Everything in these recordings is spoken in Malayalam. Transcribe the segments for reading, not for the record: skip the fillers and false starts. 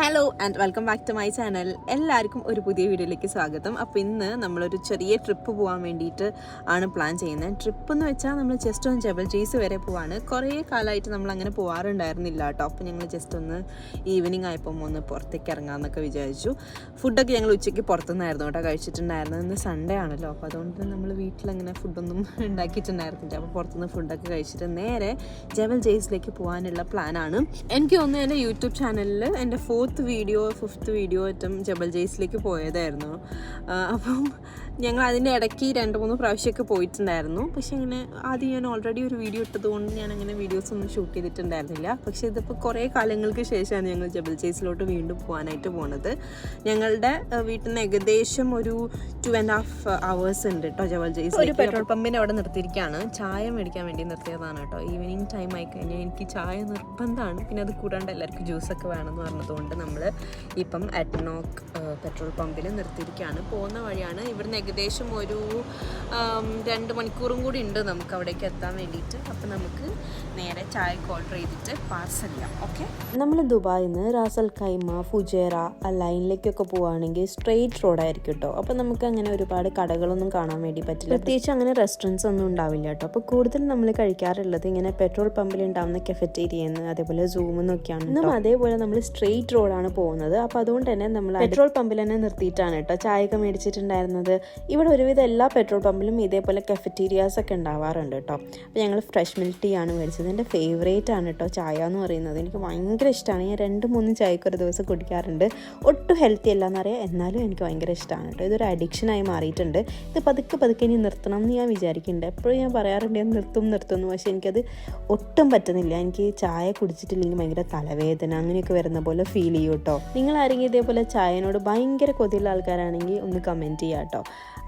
Hello and welcome back to my channel. എല്ലാവർക്കും ഒരു പുതിയ വീഡിയോയിലേക്ക് സ്വാഗതം. അപ്പോൾ ഇന്ന് നമ്മളൊരു ചെറിയ ട്രിപ്പ് പോകാൻ വേണ്ടിയിട്ട് ആണ് പ്ലാൻ ചെയ്യുന്നത്. ട്രിപ്പ് എന്ന് വെച്ചാൽ നമ്മൾ ജസ്റ്റ് ഒന്ന് ജബൽ ജെയ്സ് വരെ പോവാണ്. കുറേ കാലമായിട്ട് നമ്മൾ അങ്ങനെ പോകാറുണ്ടായിരുന്നില്ല കേട്ടോ. അപ്പോൾ ഞങ്ങൾ ജസ്റ്റ് ഒന്ന് ഈവനിങ് ആയപ്പോൾ ഒന്ന് പുറത്തേക്ക് ഇറങ്ങാമെന്നൊക്കെ വിചാരിച്ചു. ഫുഡൊക്കെ ഞങ്ങൾ ഉച്ചയ്ക്ക് പുറത്തുനിന്നായിരുന്നു കേട്ടോ കഴിച്ചിട്ടുണ്ടായിരുന്നത്. ഇന്ന് സൺഡേ ആണല്ലോ, അപ്പോൾ അതുകൊണ്ട് നമ്മൾ വീട്ടിലങ്ങനെ ഫുഡൊന്നും ഉണ്ടാക്കിയിട്ടുണ്ടായിരുന്നില്ല. അപ്പോൾ പുറത്തുനിന്ന് ഫുഡൊക്കെ കഴിച്ചിട്ട് നേരെ ജബൽ ജെയ്സിലേക്ക് പോകാനുള്ള പ്ലാനാണ്. എനിക്ക് തോന്നുന്നു എൻ്റെ യൂട്യൂബ് ചാനലിൽ എൻ്റെ ഫിഫ്ത്ത് വീഡിയോ ആയിട്ടും ജബൽ ജെയ്സിലേക്ക് പോയതായിരുന്നു. അപ്പം ഞങ്ങൾ അതിൻ്റെ ഇടയ്ക്ക് 2-3 പ്രാവശ്യമൊക്കെ പോയിട്ടുണ്ടായിരുന്നു. പക്ഷേ ഇങ്ങനെ ആദ്യം ഞാൻ ഓൾറെഡി ഒരു വീഡിയോ ഇട്ടതുകൊണ്ട് ഞാൻ അങ്ങനെ വീഡിയോസൊന്നും ഷൂട്ട് ചെയ്തിട്ടുണ്ടായിരുന്നില്ല. പക്ഷേ ഇതിപ്പോൾ കുറേ കാലങ്ങൾക്ക് ശേഷമാണ് ഞങ്ങൾ ജബൽ ജെയ്സിലോട്ട് വീണ്ടും പോകാനായിട്ട് പോകുന്നത്. ഞങ്ങളുടെ വീട്ടിൽ നിന്ന് ഏകദേശം ഒരു 2.5 hours ഉണ്ട് കേട്ടോ ജബൽ ജെയ്സ്. ഒരു പെട്രോൾ പമ്പിൻ്റെ അവിടെ നിർത്തിയിരിക്കുകയാണ്. ചായ മേടിക്കാൻ വേണ്ടി നിർത്തിയതാണ് കേട്ടോ. ഈവനിങ് ടൈം ആയിക്കഴിഞ്ഞാൽ എനിക്ക് ചായ നിർബന്ധമാണ്. പിന്നെ അത് കൂടാണ്ട് എല്ലാവർക്കും ജ്യൂസൊക്കെ വേണമെന്ന് പറഞ്ഞതുകൊണ്ട് നമ്മൾ ഇപ്പം അറ്റ്നോക്ക് പെട്രോൾ പമ്പിൽ നിർത്തിയിരിക്കുകയാണ്. പോകുന്ന വഴിയാണ്. ഇവിടുന്ന് ഏകദേശം ഒരു 2 മണിക്കൂറും കൂടി ഉണ്ട് നമുക്ക് അവിടേക്ക് എത്താൻ വേണ്ടിയിട്ട്. അപ്പോൾ നമുക്ക് നേരെ ചായക്ക് ഓർഡർ ചെയ്തിട്ട് പാർസൽ ചെയ്യാം. ഓക്കെ, നമ്മൾ ദുബായിൽ നിന്ന് റാസൽ ഖൈമ, ഫുജേറ ആ ലൈനിലേക്കൊക്കെ പോവുകയാണെങ്കിൽ സ്ട്രെയിറ്റ് റോഡായിരിക്കും കേട്ടോ. അപ്പോൾ നമുക്ക് അങ്ങനെ ഒരുപാട് കടകളൊന്നും കാണാൻ വേണ്ടി പറ്റില്ല. പ്രത്യേകിച്ച് അങ്ങനെ റെസ്റ്റോറൻറ്റ്സ് ഒന്നും ഉണ്ടാവില്ല കേട്ടോ. അപ്പോൾ കൂടുതൽ നമ്മൾ കഴിക്കാറുള്ളത് ഇങ്ങനെ പെട്രോൾ പമ്പിൽ ഉണ്ടാകുന്ന കഫറ്റേരിയെന്ന് അതേപോലെ സൂമെന്നൊക്കെയാണ്. ഇന്നും അതേപോലെ നമ്മൾ സ്ട്രെയിറ്റ് റോഡാണ് പോകുന്നത്. അപ്പോൾ അതുകൊണ്ട് തന്നെ നമ്മൾ പെട്രോൾ പമ്പിൽ തന്നെ നിർത്തിയിട്ടാണ് കേട്ടോ ചായയൊക്കെ മേടിച്ചിട്ടുണ്ടായിരുന്നത്. ഇവിടെ ഒരുവിധം എല്ലാ പെട്രോൾ പമ്പിലും ഇതേപോലെ കഫറ്റീരിയാസ് ഒക്കെ ഉണ്ടാവാറുണ്ട് കേട്ടോ. അപ്പോൾ ഞങ്ങൾ ഫ്രഷ് മിൽക്ക് ടീ ആണ് മേടിച്ചത്. എൻ്റെ ഫേവറേറ്റ് ആണ് കേട്ടോ ചായ എന്ന് പറയുന്നത്. എനിക്ക് ഭയങ്കര ഇഷ്ടമാണ്. ഞാൻ 2-3 ചായക്ക് ഒരു ദിവസം കുടിക്കാറുണ്ട്. ഒട്ടും ഹെൽത്തി അല്ല എന്നറിയാം, എന്നാലും എനിക്ക് ഭയങ്കര ഇഷ്ടമാണ് കേട്ടോ. ഇതൊരു അഡിക്ഷനായി മാറിയിട്ടുണ്ട്. ഇത് പതുക്കെ ഇനി നിർത്തണം എന്ന് ഞാൻ വിചാരിക്കുന്നുണ്ട്. എപ്പോഴും ഞാൻ പറയാറുണ്ട് ഞാൻ നിർത്തുന്നു, പക്ഷേ എനിക്കത് ഒട്ടും പറ്റുന്നില്ല. എനിക്ക് ചായ കുടിച്ചിട്ടില്ലെങ്കിൽ ഭയങ്കര തലവേദന അങ്ങനെയൊക്കെ വരുന്ന പോലെ ഫീൽ ചെയ്യും കേട്ടോ. നിങ്ങൾ ആരെങ്കിലും ഇതേപോലെ ചായനോട് ഭയങ്കര കൊതിയുള്ള ആൾക്കാരാണെങ്കിൽ ഒന്ന് കമൻറ്റ് ചെയ്യാം കേട്ടോ.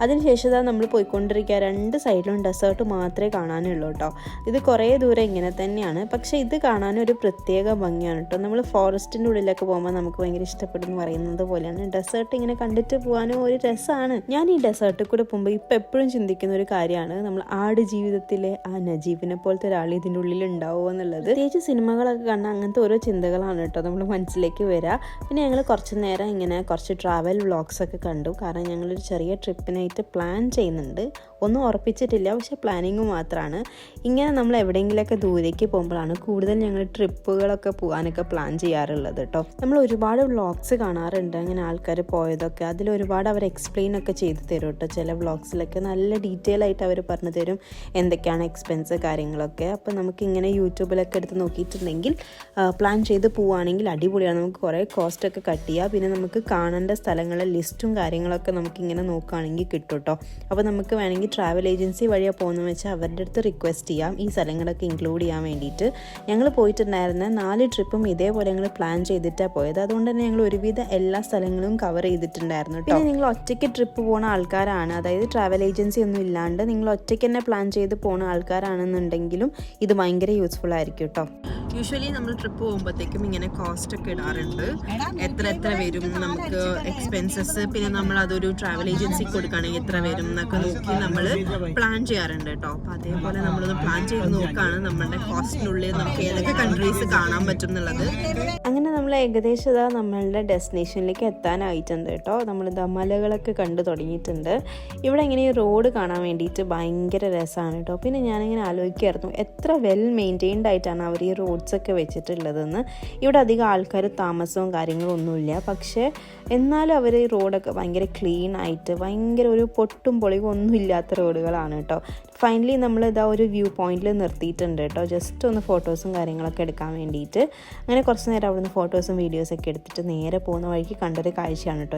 അതിനുശേഷം നമ്മൾ പോയിക്കൊണ്ടിരിക്കുക. 2 സൈഡിലും ഡെസേർട്ട് മാത്രമേ കാണാനുള്ളൂ കേട്ടോ. ഇത് കുറേ ദൂരം ഇങ്ങനെ തന്നെയാണ്. പക്ഷേ ഇത് കാണാനും ഒരു പ്രത്യേക ഭംഗിയാണ് കേട്ടോ. നമ്മൾ ഫോറസ്റ്റിൻ്റെ ഉള്ളിലൊക്കെ പോകുമ്പോൾ നമുക്ക് ഭയങ്കര ഇഷ്ടപ്പെടുന്നു പറയുന്നത് പോലെയാണ്. ഡെസേർട്ട് ഇങ്ങനെ കണ്ടിട്ട് പോകാനും ഒരു രസമാണ്. ഞാൻ ഈ ഡെസേർട്ടിൽ കൂടെ പോകുമ്പോൾ ഇപ്പം എപ്പോഴും ചിന്തിക്കുന്ന ഒരു കാര്യമാണ്, നമ്മൾ ആട് ജീവിതത്തിലെ ആ നജീബിനെ പോലത്തെ ഒരാൾ ഇതിൻ്റെ ഉള്ളിൽ ഉണ്ടാവുമോ എന്നുള്ളത്. പ്രത്യേകിച്ച് സിനിമകളൊക്കെ കണ്ടാൽ അങ്ങനത്തെ ഓരോ ചിന്തകളാണ് കേട്ടോ നമ്മൾ മനസ്സിലേക്ക് വരിക. പിന്നെ ഞങ്ങൾ കുറച്ച് നേരം ഇങ്ങനെ കുറച്ച് ട്രാവൽ വ്ളോഗ്സൊക്കെ കണ്ടു. കാരണം ഞങ്ങളൊരു ചെറിയ ട്രിപ്പിനായിട്ട് പ്ലാൻ ചെയ്യുന്നുണ്ട്. ഒന്നും ഉറപ്പിച്ചിട്ടില്ല, പക്ഷേ പ്ലാനിങ് മാത്രമാണ്. ഇങ്ങനെ നമ്മൾ എവിടെയെങ്കിലുമൊക്കെ ദൂരേക്ക് പോകുമ്പോഴാണ് കൂടുതൽ ഞങ്ങൾ ട്രിപ്പുകളൊക്കെ പോകാനൊക്കെ പ്ലാൻ ചെയ്യാറുള്ളത് കേട്ടോ. നമ്മൾ ഒരുപാട് വ്ളോഗ്സ് കാണാറുണ്ട് അങ്ങനെ ആൾക്കാർ പോയതൊക്കെ. അതിലൊരുപാട് അവർ എക്സ്പ്ലെയിൻ ഒക്കെ ചെയ്ത് തരും കേട്ടോ. ചില വ്ളോഗ്സിലൊക്കെ നല്ല ഡീറ്റെയിൽ ആയിട്ട് അവർ പറഞ്ഞു തരും എന്തൊക്കെയാണ് എക്സ്പെൻസ് കാര്യങ്ങളൊക്കെ. അപ്പോൾ നമുക്ക് ഇങ്ങനെ യൂട്യൂബിലൊക്കെ എടുത്ത് നോക്കിയിട്ടുണ്ടെങ്കിൽ പ്ലാൻ ചെയ്ത് പോവുകയാണെങ്കിൽ അടിപൊളിയാണ്. നമുക്ക് കുറേ കോസ്റ്റൊക്കെ കട്ട് ചെയ്യുക. പിന്നെ നമുക്ക് കാണേണ്ട സ്ഥലങ്ങളെ ലിസ്റ്റും കാര്യങ്ങളൊക്കെ നമുക്കിങ്ങനെ നോക്കുകയാണെങ്കിൽ കിട്ടും കേട്ടോ. അപ്പോൾ നമുക്ക് വേണമെങ്കിൽ ട്രാവൽ ഏജൻസി വഴിയാണ് പോകുന്നതെന്ന് വെച്ചാൽ അവരുടെ അടുത്ത് റിക്വസ്റ്റ് ചെയ്യാം ഈ സ്ഥലങ്ങളൊക്കെ ഇൻക്ലൂഡ് ചെയ്യാൻ വേണ്ടിയിട്ട്. ഞങ്ങൾ പോയിട്ടുണ്ടായിരുന്ന 4 ട്രിപ്പും ഇതേപോലെ ഞങ്ങൾ പ്ലാൻ ചെയ്തിട്ടാണ് പോയത്. അതുകൊണ്ട് തന്നെ ഞങ്ങൾ ഒരുവിധം എല്ലാ സ്ഥലങ്ങളും കവർ ചെയ്തിട്ടുണ്ടായിരുന്നു കേട്ടോ. പിന്നെ നിങ്ങൾ ഒറ്റയ്ക്ക് ട്രിപ്പ് പോകുന്ന ആൾക്കാരാണ്, അതായത് ട്രാവൽ ഏജൻസി ഒന്നും ഇല്ലാണ്ട് നിങ്ങൾ ഒറ്റയ്ക്ക് തന്നെ പ്ലാൻ ചെയ്ത് പോകുന്ന ആൾക്കാരാണെന്നുണ്ടെങ്കിലും ഇത് ഭയങ്കര യൂസ്ഫുൾ ആയിരിക്കും കേട്ടോ. യൂഷ്വലി നമ്മൾ ട്രിപ്പ് പോകുമ്പോഴത്തേക്കും ഇങ്ങനെ കോസ്റ്റ് ഒക്കെ ഇടാറുണ്ട്. എത്ര വരും നമുക്ക് എക്സ്പെൻസസ്, പിന്നെ നമ്മൾ അതൊരു ട്രാവൽ ഏജൻസി കൊടുക്കുകയാണെങ്കിൽ എത്ര വരും എന്നൊക്കെ നോക്കി നമ്മൾ പ്ലാൻ ചെയ്യാറുണ്ട് കേട്ടോ. അപ്പോൾ അതേപോലെ നമ്മളൊന്ന് പ്ലാൻ ചെയ്ത് നോക്കുകയാണ് നമ്മളുടെ കോസ്റ്റിനുള്ളിൽ നമുക്ക് ഏതൊക്കെ കൺട്രീസ് കാണാൻ പറ്റും എന്നുള്ളത്. അങ്ങനെ നമ്മൾ ഏകദേശം നമ്മളുടെ ഡെസ്റ്റിനേഷനിലേക്ക് എത്താനായിട്ടുണ്ട് കേട്ടോ. നമ്മളിതാ മലകളൊക്കെ കണ്ടു തുടങ്ങിയിട്ടുണ്ട്. ഇവിടെ ഇങ്ങനെ ഈ റോഡ് കാണാൻ വേണ്ടിയിട്ട് ഭയങ്കര രസമാണ് കേട്ടോ. പിന്നെ ഞാനിങ്ങനെ ആലോചിക്കുമായിരുന്നു എത്ര വെൽ മെയിൻറ്റെയിൻഡ് ആയിട്ടാണ് അവർ ഈ റോഡ്സൊക്കെ വെച്ചിട്ടുള്ളതെന്ന്. ഇവിടെ അധികം ആൾക്കാർ താമസവും കാര്യങ്ങളും ഒന്നുമില്ല, പക്ഷേ എന്നാലും അവർ ഈ റോഡൊക്കെ ഭയങ്കര ക്ലീൻ ആയിട്ട് ഭയങ്കര ഒരു പൊട്ടും പൊളിവും ഒന്നും ഇല്ലാത്ത റോഡുകളാണ് കേട്ടോ. ഫൈനലി നമ്മളിതാ ഒരു വ്യൂ പോയിന്റിൽ നിർത്തിയിട്ടുണ്ട് കേട്ടോ, ജസ്റ്റ് ഒന്ന് ഫോട്ടോസും കാര്യങ്ങളൊക്കെ എടുക്കാൻ വേണ്ടിയിട്ട്. അങ്ങനെ കുറച്ച് നേരം അവിടുന്ന് ഫോട്ടോസും വീഡിയോസൊക്കെ എടുത്തിട്ട് നേരെ പോകുന്ന വഴിക്ക് കണ്ടൊരു കാഴ്ചയാണ് കേട്ടോ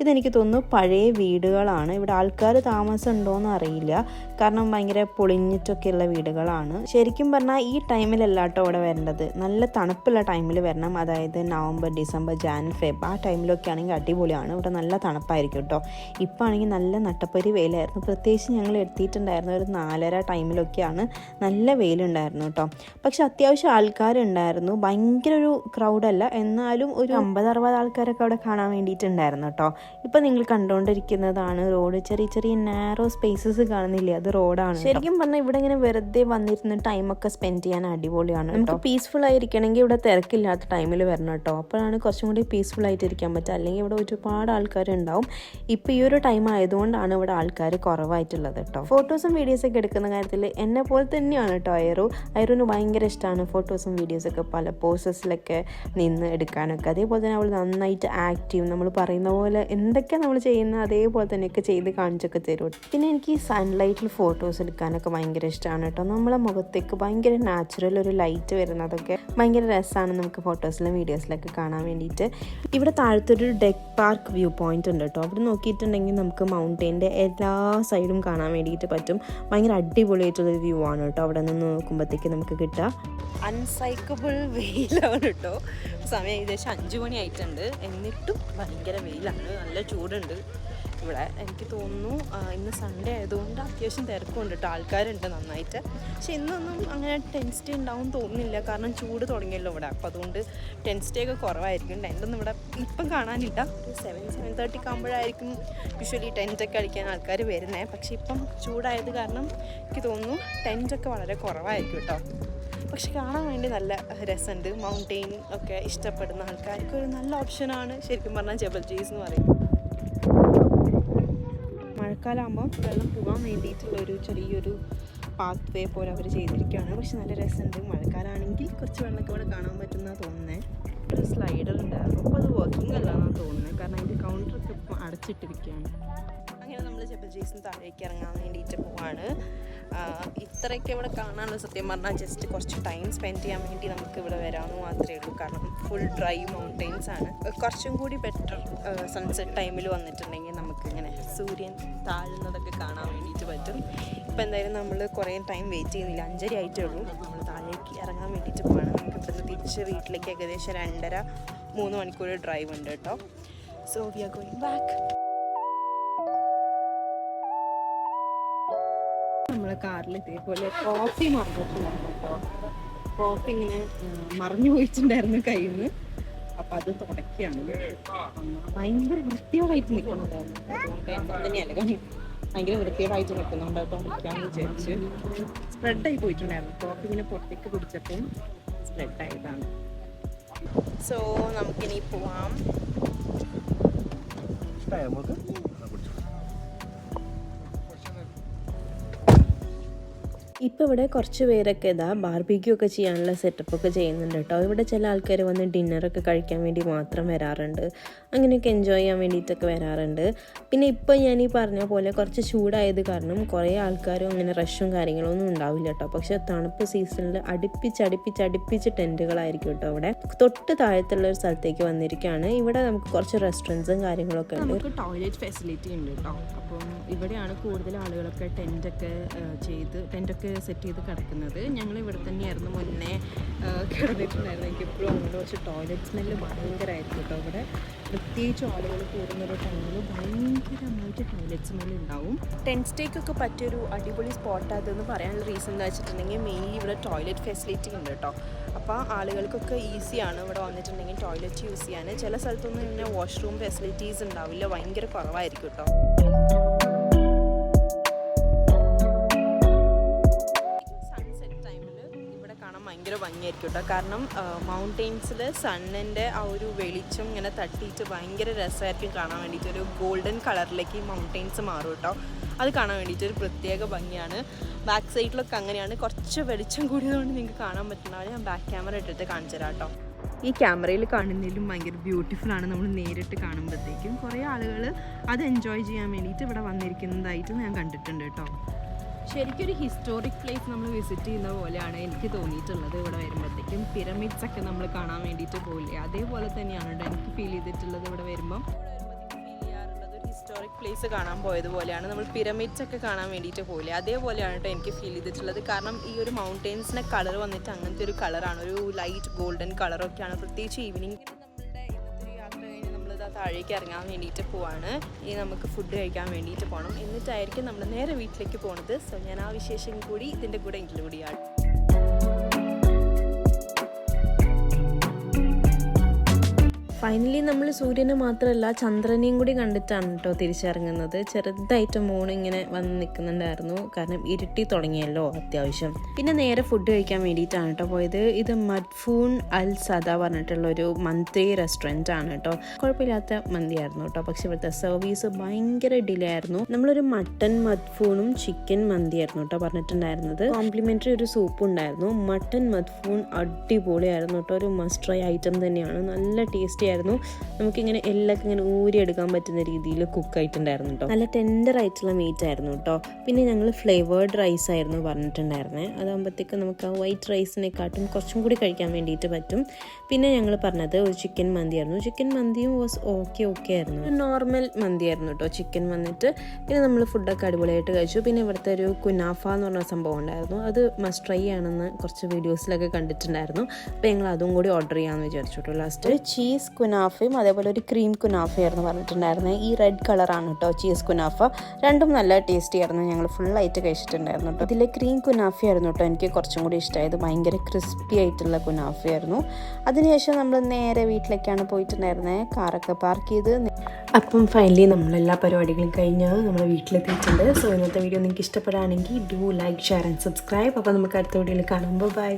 ഇതെനിക്ക് തോന്നുന്നു പഴയ വീടുകളാണ്. ഇവിടെ ആൾക്കാർ താമസം ഉണ്ടോയെന്ന് അറിയില്ല, കാരണം ഭയങ്കര പൊളിഞ്ഞിട്ടൊക്കെയുള്ള വീടുകളാണ്. ശരിക്കും പറഞ്ഞാൽ ഈ ടൈമിലല്ല കേട്ടോ ഇവിടെ വരേണ്ടത്, നല്ല തണുപ്പുള്ള ടൈമിൽ വരണം. അതായത് നവംബർ, ഡിസംബർ, ജാൻ, ഫെബ് ആ ടൈമിലൊക്കെ ആണെങ്കിൽ അടിപൊളിയാണ്. ഇവിടെ നല്ല തണുപ്പായിരിക്കും കേട്ടോ. ഇപ്പോൾ ആണെങ്കിൽ നല്ല നട്ടപ്പരി വെയിലായിരുന്നു. പ്രത്യേകിച്ച് ഞങ്ങൾ എത്തിയിട്ടുണ്ടായിരുന്ന ഒരു 4:30 ടൈമിലൊക്കെയാണ് നല്ല വെയിലുണ്ടായിരുന്നു കേട്ടോ. പക്ഷെ അത്യാവശ്യം ആൾക്കാരുണ്ടായിരുന്നു, ഭയങ്കര ഒരു ക്രൗഡല്ല, എന്നാലും ഒരു 50-60 ആൾക്കാരൊക്കെ അവിടെ കാണാൻ വേണ്ടിയിട്ടുണ്ടായിരുന്നു കേട്ടോ. ഇപ്പം നിങ്ങൾ കണ്ടുകൊണ്ടിരിക്കുന്നതാണ് റോഡ്. ചെറിയ ചെറിയ നാരോ സ്പേസസ് കാണുന്നില്ലേ, അത് റോഡാണ്. ശരിക്കും പറഞ്ഞാൽ ഇവിടെ ഇങ്ങനെ വെറുതെ വന്നിരുന്ന് ടൈമൊക്കെ സ്പെൻഡ് ചെയ്യാൻ അടിപൊളിയാണ്. നമുക്ക് പീസ്ഫുൾ ആയിരിക്കണമെങ്കിൽ ഇവിടെ തിരക്കില്ലാത്ത ടൈമിൽ വരണം കേട്ടോ. അപ്പോഴാണ് കുറച്ചും കൂടി പീസ്ഫുൾ ആയിട്ട് ഇരിക്കാൻ പറ്റുക. അല്ലെങ്കിൽ ഇവിടെ ഒരുപാട് ആൾക്കാരുണ്ടാവും. ഇപ്പോൾ ഈ ഒരു ടൈം ആയതുകൊണ്ടാണ് ഇവിടെ ആൾക്കാർ കുറവായിട്ടുള്ളത് കേട്ടോ. ഫോട്ടോസും വീഡിയോസൊക്കെ എടുക്കുന്ന കാര്യത്തിൽ എന്നെ പോലെ തന്നെയാണ് കേട്ടോ ഐറുവിന് ഭയങ്കര ഇഷ്ടമാണ് ഫോട്ടോസും വീഡിയോസൊക്കെ പല പോസസിലൊക്കെ നിന്ന് എടുക്കാനൊക്കെ. അതേപോലെ തന്നെ അവൾ നന്നായിട്ട് ആക്റ്റീവ്, നമ്മൾ പറയുന്ന പോലെ എന്തൊക്കെ നമ്മൾ ചെയ്യുന്നത് അതേപോലെ തന്നെയൊക്കെ ചെയ്ത് കാണിച്ചൊക്കെ തരും. പിന്നെ എനിക്ക് സൺലൈറ്റിൽ ഫോട്ടോസ് എടുക്കാനൊക്കെ ഭയങ്കര ഇഷ്ടമാണ് കേട്ടോ. നമ്മളെ മുഖത്തേക്ക് ഭയങ്കര നാച്ചുറൽ ഒരു ലൈറ്റ് വരുന്നതൊക്കെ ഭയങ്കര രസമാണ് നമുക്ക് ഫോട്ടോസിലും വീഡിയോസിലൊക്കെ കാണാൻ വേണ്ടിയിട്ട്. ഇവിടെ താഴത്തൊരു ഡെക്ക് പാർക്ക് വ്യൂ പോയിന്റ് ഉണ്ട് കേട്ടോ. അവിടെ നോക്കിയിട്ടുണ്ടെങ്കിൽ നമുക്ക് മൗണ്ടെയിൻ്റെ എല്ലാ സൈഡും കാണാൻ വേണ്ടിയിട്ട് പറ്റും. ഭയങ്കര അടിപൊളിയായിട്ടുള്ളൊരു വ്യൂ ആണ് കേട്ടോ അവിടെ നിന്ന് നോക്കുമ്പോഴത്തേക്ക് നമുക്ക് കിട്ടുക. അൺസൈക്കബിൾ വെയിലാണ് കേട്ടോ. സമയം ഏകദേശം 5 മണി ആയിട്ടുണ്ട്, എന്നിട്ടും ഭയങ്കര വെയിലാണ്, നല്ല ചൂടുണ്ട് ഇവിടെ. എനിക്ക് തോന്നുന്നു ഇന്ന് സൺഡേ ആയതുകൊണ്ട് അത്യാവശ്യം തിരക്കുണ്ട് കേട്ടോ, ആൾക്കാരുണ്ട് നന്നായിട്ട്. പക്ഷെ ഇന്നൊന്നും അങ്ങനെ ടെൻറ്റ് സ്റ്റേ ഉണ്ടാവും തോന്നുന്നില്ല, കാരണം ചൂട് തുടങ്ങിയല്ലോ ഇവിടെ. അപ്പോൾ അതുകൊണ്ട് ടെൻറ്റ് സ്റ്റേ ഒക്കെ കുറവായിരിക്കും. ടെൻറ്റൊന്നും ഇവിടെ ഇപ്പം കാണാനില്ല. ഒരു 7-7:30 ആകുമ്പോഴായിരിക്കും യൂഷ്വലി ടെൻറ്റൊക്കെ അടിക്കാൻ ആൾക്കാർ വരുന്നത്. പക്ഷേ ഇപ്പം ചൂടായത് കാരണം എനിക്ക് തോന്നുന്നു ടെൻറ്റൊക്കെ വളരെ കുറവായിരിക്കും കേട്ടോ. പക്ഷെ കാണാൻ വേണ്ടി നല്ല രസമുണ്ട്. മൗണ്ടെയിൻ ഒക്കെ ഇഷ്ടപ്പെടുന്ന ആൾക്കാർക്ക് ഒരു നല്ല ഓപ്ഷനാണ് ശരിക്കും പറഞ്ഞാൽ ജബൽ ജെയ്സ് എന്ന് പറയുന്നത്. മഴക്കാലമാകുമ്പോൾ വെള്ളം പോകാൻ വേണ്ടിയിട്ടുള്ളൊരു ചെറിയൊരു പാത്ത് വേ പോലെ അവർ ചെയ്തിരിക്കുകയാണ്. പക്ഷെ നല്ല രസമുണ്ട്. മഴക്കാലമാണെങ്കിൽ കുറച്ച് വെള്ളമൊക്കെ ഇവിടെ കാണാൻ പറ്റുന്നതാണ് തോന്നുന്നത്. ഒരു സ്ലൈഡർ ഉണ്ടായിരുന്നു, അപ്പോൾ അത് വർക്കിംഗ് അല്ലാന്നാണ് തോന്നുന്നത്, കാരണം അതിൻ്റെ കൗണ്ടറൊക്കെ ഇപ്പോൾ അടച്ചിട്ടിരിക്കുകയാണ്. അങ്ങനെ നമ്മൾ ജബൽ ജെയ്സിന് താഴേക്ക് ഇറങ്ങാൻ വേണ്ടിയിട്ട് പോവാണ്. ഇത്രയൊക്കെ ഇവിടെ കാണാനുള്ള സത്യം പറഞ്ഞാൽ ജസ്റ്റ് കുറച്ച് ടൈം സ്പെൻഡ് ചെയ്യാൻ വേണ്ടി നമുക്ക് ഇവിടെ വരാമെന്ന് മാത്രമേ ഉള്ളൂ. കാരണം ഫുൾ ഡ്രൈ മൗണ്ടെയിൻസ് ആണ്. കുറച്ചും കൂടി ബെറ്റർ സൺസെറ്റ് ടൈമിൽ വന്നിട്ടുണ്ടെങ്കിൽ നമുക്ക് ഇങ്ങനെ സൂര്യൻ താഴുന്നതൊക്കെ കാണാൻ വേണ്ടിയിട്ട് പറ്റും. ഇപ്പോൾ എന്തായാലും നമ്മൾ കുറേ ടൈം വെയിറ്റ് ചെയ്യുന്നില്ല, 5:30 ആയിട്ടേ ഉള്ളൂ. നമ്മൾ താഴേക്ക് ഇറങ്ങാൻ വേണ്ടിയിട്ട് പോവാണ്. നമുക്ക് ഇവിടുന്ന് തിരിച്ച് വീട്ടിലേക്ക് ഏകദേശം 2.5-3 മണിക്കൂർ ഡ്രൈവ് ഉണ്ട് കേട്ടോ. So we are going back. നമ്മളെ കാറിൽ ഇതേപോലെ കോഫി മറന്നിട്ടുണ്ടായിരുന്നു കേട്ടോ. കോഫി ഇങ്ങനെ മറിഞ്ഞു പോയിട്ടുണ്ടായിരുന്നു കയ്യിൽ നിന്ന്. അപ്പം അത് തുടക്കുകയാണ്. ഭയങ്കര വൃത്തിയോടായിട്ട് നിൽക്കുന്നുണ്ടായിരുന്നു. തന്നെയല്ല ഭയങ്കര വൃത്തിയോടായിട്ട് നിൽക്കുന്നുണ്ട്. തുടയ്ക്കാമെന്ന് വിചാരിച്ച് സ്പ്രെഡായി പോയിട്ടുണ്ടായിരുന്നു. കോഫി ഇങ്ങനെ പുറത്തേക്ക് കുടിച്ചപ്പം സ്പ്രെഡായതാണ്. സോ നമുക്കിനി പോവാം. ഇപ്പോൾ ഇവിടെ കുറച്ച് പേരൊക്കെ ഇതാ ബാർബിക്യൂ ഒക്കെ ചെയ്യാനുള്ള സെറ്റപ്പൊക്കെ ചെയ്യുന്നുണ്ട് കേട്ടോ. ഇവിടെ ചില ആൾക്കാർ വന്ന് ഡിന്നറൊക്കെ കഴിക്കാൻ വേണ്ടി മാത്രം വരാറുണ്ട്, അങ്ങനെയൊക്കെ എൻജോയ് ചെയ്യാൻ വേണ്ടിയിട്ടൊക്കെ വരാറുണ്ട്. പിന്നെ ഇപ്പോൾ ഞാൻ ഈ പറഞ്ഞ പോലെ കുറച്ച് ചൂടായത് കാരണം കുറേ ആൾക്കാരും അങ്ങനെ റഷും കാര്യങ്ങളൊന്നും ഉണ്ടാവില്ല കേട്ടോ. പക്ഷേ തണുപ്പ് സീസണിൽ അടുപ്പിച്ച് ടെൻറ്റുകളായിരിക്കും കേട്ടോ. ഇവിടെ തൊട്ട് താഴത്തുള്ള ഒരു സ്ഥലത്തേക്ക് വന്നിരിക്കുകയാണ്. ഇവിടെ നമുക്ക് കുറച്ച് റെസ്റ്റോറൻറ്റ്സും കാര്യങ്ങളൊക്കെ ഉണ്ട്. നമുക്ക് ടോയ്ലറ്റ് ഫെസിലിറ്റി ഉണ്ട് കേട്ടോ. അപ്പം ഇവിടെയാണ് കൂടുതൽ ആളുകളൊക്കെ ടെൻറ്റൊക്കെ സെറ്റ് ചെയ്ത് കിടക്കുന്നത്. ഞങ്ങൾ ഇവിടെ തന്നെയായിരുന്നു മുന്നേ കിടന്നിട്ടുണ്ടായിരുന്നു. എനിക്ക് എപ്പോഴും അങ്ങനെ കുറച്ച് ടോയ്ലറ്റ് സ്മെല്ല് ഭയങ്കരമായിരിക്കും കേട്ടോ. ഇവിടെ പ്രത്യേകിച്ച് ആളുകൾ കൂടുന്നൊരു ടൈമിൽ ഭയങ്കരമായിട്ട് ടോയ്ലറ്റ് സ്മെല്ല് ഉണ്ടാവും. ടെൻറ്റ് സ്റ്റേക്കൊക്കെ പറ്റിയൊരു അടിപൊളി സ്പോട്ട് അതെന്ന് പറയാനുള്ള റീസൺ എന്താ വെച്ചിട്ടുണ്ടെങ്കിൽ മെയിൻലി ഇവിടെ ടോയ്ലറ്റ് ഫെസിലിറ്റി ഉണ്ട് കേട്ടോ. അപ്പോൾ ആളുകൾക്കൊക്കെ ഈസിയാണ് ഇവിടെ വന്നിട്ടുണ്ടെങ്കിൽ ടോയ്ലറ്റ് യൂസ് ചെയ്യാൻ. ചില സ്ഥലത്തൊന്നും ഇങ്ങനെ വാഷ്റൂം ഫെസിലിറ്റീസ് ഉണ്ടാവില്ല, ഭയങ്കര കുറവായിരിക്കും കേട്ടോ. ഭയങ്കര ഭംഗിയായിരിക്കും കേട്ടോ. കാരണം മൗണ്ടെയിൻസിൽ സണ്ണിൻ്റെ ആ ഒരു വെളിച്ചം ഇങ്ങനെ തട്ടിയിട്ട് ഭയങ്കര രസമായിരിക്കും കാണാൻ വേണ്ടിയിട്ട്. ഒരു ഗോൾഡൻ കളറിലേക്ക് ഈ മൗണ്ടെയിൻസ് മാറും കേട്ടോ. അത് കാണാൻ വേണ്ടിയിട്ട് ഒരു പ്രത്യേക ഭംഗിയാണ്. ബാക്ക് സൈഡിലൊക്കെ അങ്ങനെയാണ്. കുറച്ച് വെളിച്ചം കൂടിയതുകൊണ്ട് നിങ്ങൾക്ക് കാണാൻ പറ്റുന്നതാണ്. ഞാൻ ബാക്ക് ക്യാമറ ഇട്ടിട്ട് കാണിച്ചു തരാം കേട്ടോ. ഈ ക്യാമറയിൽ കാണുന്നതിലും ഭയങ്കര ബ്യൂട്ടിഫുള്ളാണ് നമ്മൾ നേരിട്ട് കാണുമ്പോഴത്തേക്കും. കുറേ ആളുകൾ അത് എൻജോയ് ചെയ്യാൻ വേണ്ടിയിട്ട് ഇവിടെ വന്നിരിക്കുന്നതായിട്ട് ഞാൻ കണ്ടിട്ടുണ്ട് കേട്ടോ. ശരിക്കും ഒരു ഹിസ്റ്റോറിക് പ്ലേസ് നമ്മൾ വിസിറ്റ് ചെയ്യുന്ന പോലെയാണ് എനിക്ക് തോന്നിയിട്ടുള്ളത്. ഇവിടെ വരുമ്പോഴത്തേക്കും പിരമിഡ്സ് ഒക്കെ നമ്മൾ കാണാൻ വേണ്ടിയിട്ട് പോയില്ലേ, അതേപോലെ തന്നെയാണ് കേട്ടോ എനിക്ക് ഫീൽ ചെയ്തിട്ടുള്ളത്. ഇവിടെ വരുമ്പം ഹിസ്റ്റോറിക് പ്ലേസ് കാണാൻ പോയതുപോലെയാണ്. നമ്മൾ പിരമിഡ്സ് ഒക്കെ കാണാൻ വേണ്ടിയിട്ട് പോയില്ലേ, അതേപോലെയാണ് കേട്ടോ എനിക്ക് ഫീൽ ചെയ്തിട്ടുള്ളത്. കാരണം ഈ ഒരു മൗണ്ടെയിൻസിൻ്റെ കളർ വന്നിട്ട് അങ്ങനത്തെ ഒരു കളറാണ്, ഒരു ലൈറ്റ് ഗോൾഡൻ കളറൊക്കെയാണ്. പ്രത്യേകിച്ച് ഈവനിങ് നമ്മളുടെ ഇന്നത്തെ ഒരു യാത്ര കഴിഞ്ഞ് നമ്മളിതാ താഴേക്ക് ഇറങ്ങാൻ വേണ്ടിയിട്ട് പോവാണ്. ഇനി നമുക്ക് ഫുഡ് കഴിക്കാൻ വേണ്ടിയിട്ട് പോകണം. എന്നിട്ടായിരിക്കും നമ്മൾ നേരെ വീട്ടിലേക്ക് പോകുന്നത്. സോ ഞാൻ ആ വിശേഷം കൂടി ഇതിൻ്റെ കൂടെ ഇൻക്ലൂഡ് ചെയ്യാം. ഫൈനലി നമ്മൾ സൂര്യനെ മാത്രമല്ല ചന്ദ്രനെയും കൂടി കണ്ടിട്ടാണ് കേട്ടോ തിരിച്ചിറങ്ങുന്നത്. ചെറുതായിട്ട് മൂൺ ഇങ്ങനെ വന്ന് നിൽക്കുന്നുണ്ടായിരുന്നു, കാരണം ഇരുട്ടി തുടങ്ങിയല്ലോ അത്യാവശ്യം. പിന്നെ നേരെ ഫുഡ് കഴിക്കാൻ വേണ്ടിയിട്ടാണ് കേട്ടോ പോയത്. ഇത് മദ്ഫൂൺ അൽ സദ പറഞ്ഞിട്ടുള്ളൊരു മന്തി റെസ്റ്റോറൻറ്റ് ആണ് കേട്ടോ. കുഴപ്പമില്ലാത്ത മന്തിയായിരുന്നു കേട്ടോ. പക്ഷെ ഇവിടുത്തെ സർവീസ് ഭയങ്കര ഡിലേ ആയിരുന്നു. നമ്മളൊരു മട്ടൻ മദ്ഫൂണും ചിക്കൻ മന്തിയായിരുന്നു കേട്ടോ പറഞ്ഞിട്ടുണ്ടായിരുന്നത്. കോംപ്ലിമെൻ്ററി ഒരു സൂപ്പ് ഉണ്ടായിരുന്നു. മട്ടൻ മദ്ഫൂൺ അടിപൊളിയായിരുന്നു കേട്ടോ. ഒരു മസ്റ്റ് ട്രൈ ഐറ്റം തന്നെയാണ്. നല്ല ടേസ്റ്റി ആയിരുന്നു. നമുക്കിങ്ങനെ എല്ലൊക്കെ ഇങ്ങനെ ഊരിയെടുക്കാൻ പറ്റുന്ന രീതിയിൽ കുക്ക് ആയിട്ടുണ്ടായിരുന്നു കേട്ടോ. നല്ല ടെൻഡർ ആയിട്ടുള്ള മീറ്റ് ആയിരുന്നു കേട്ടോ. പിന്നെ ഞങ്ങൾ ഫ്ലേവേർഡ് റൈസ് ആയിരുന്നു പറഞ്ഞിട്ടുണ്ടായിരുന്നത്. അതാകുമ്പോഴത്തേക്ക് നമുക്ക് ആ വൈറ്റ് റൈസിനെക്കാട്ടും കുറച്ചും കൂടി കഴിക്കാൻ വേണ്ടിയിട്ട് പറ്റും. പിന്നെ ഞങ്ങൾ പറഞ്ഞത് ഒരു ചിക്കൻ മന്തിയായിരുന്നു. ചിക്കൻ മന്തിയും വാസ് ഓക്കെ ആയിരുന്നു. ഒരു നോർമൽ മന്തിയായിരുന്നു കേട്ടോ ചിക്കൻ വന്നിട്ട്. പിന്നെ നമ്മൾ ഫുഡൊക്കെ അടിപൊളിയായിട്ട് കഴിച്ചു. പിന്നെ ഇവിടുത്തെ ഒരു കുനാഫ എന്ന് പറഞ്ഞ സംഭവം ഉണ്ടായിരുന്നു. അത് മസ്റ്റ് ട്രൈ ആണെന്ന് കുറച്ച് വീഡിയോസിലൊക്കെ കണ്ടിട്ടുണ്ടായിരുന്നു. അപ്പോൾ ഞങ്ങൾ അതും കൂടി ഓർഡർ ചെയ്യാമെന്ന് വിചാരിച്ചു കേട്ടോ. ലാസ്റ്റ് ഒരു ചീസ് കുനാഫയും അതേപോലെ ഒരു ക്രീം കുനാഫയായിരുന്നു പറഞ്ഞിട്ടുണ്ടായിരുന്നത്. ഈ റെഡ് കളറാണ് കേട്ടോ ചീസ് കുനാഫ. രണ്ടും നല്ല ടേസ്റ്റി ആയിരുന്നു. ഞങ്ങൾ ഫുള്ളായിട്ട് കഴിച്ചിട്ടുണ്ടായിരുന്നു കേട്ടോ. ഇതിലെ ക്രീം കുനാഫയായിരുന്നു കേട്ടോ എനിക്ക് കുറച്ചും കൂടി ഇഷ്ടമായത്. ഭയങ്കര ക്രിസ്പി ആയിട്ടുള്ള കുനാഫയായിരുന്നു. അതിനുശേഷം നമ്മൾ നേരെ വീട്ടിലേക്കാണ് പോയിട്ടുണ്ടായിരുന്നത്. കാറൊക്കെ പാർക്ക് ചെയ്ത്. അപ്പം ഫൈനലി നമ്മളെല്ലാ പരിപാടികളും കഴിഞ്ഞ് നമ്മൾ വീട്ടിലെത്തിയിട്ടുണ്ട്. സോ ഇന്നത്തെ വീഡിയോ നിങ്ങൾക്ക് ഇഷ്ടപ്പെടുകയാണെങ്കിൽ do like, share and subscribe. അപ്പോൾ നമുക്ക് അടുത്ത വീഡിയോയിൽ കാണുമ്പോൾ ബൈ.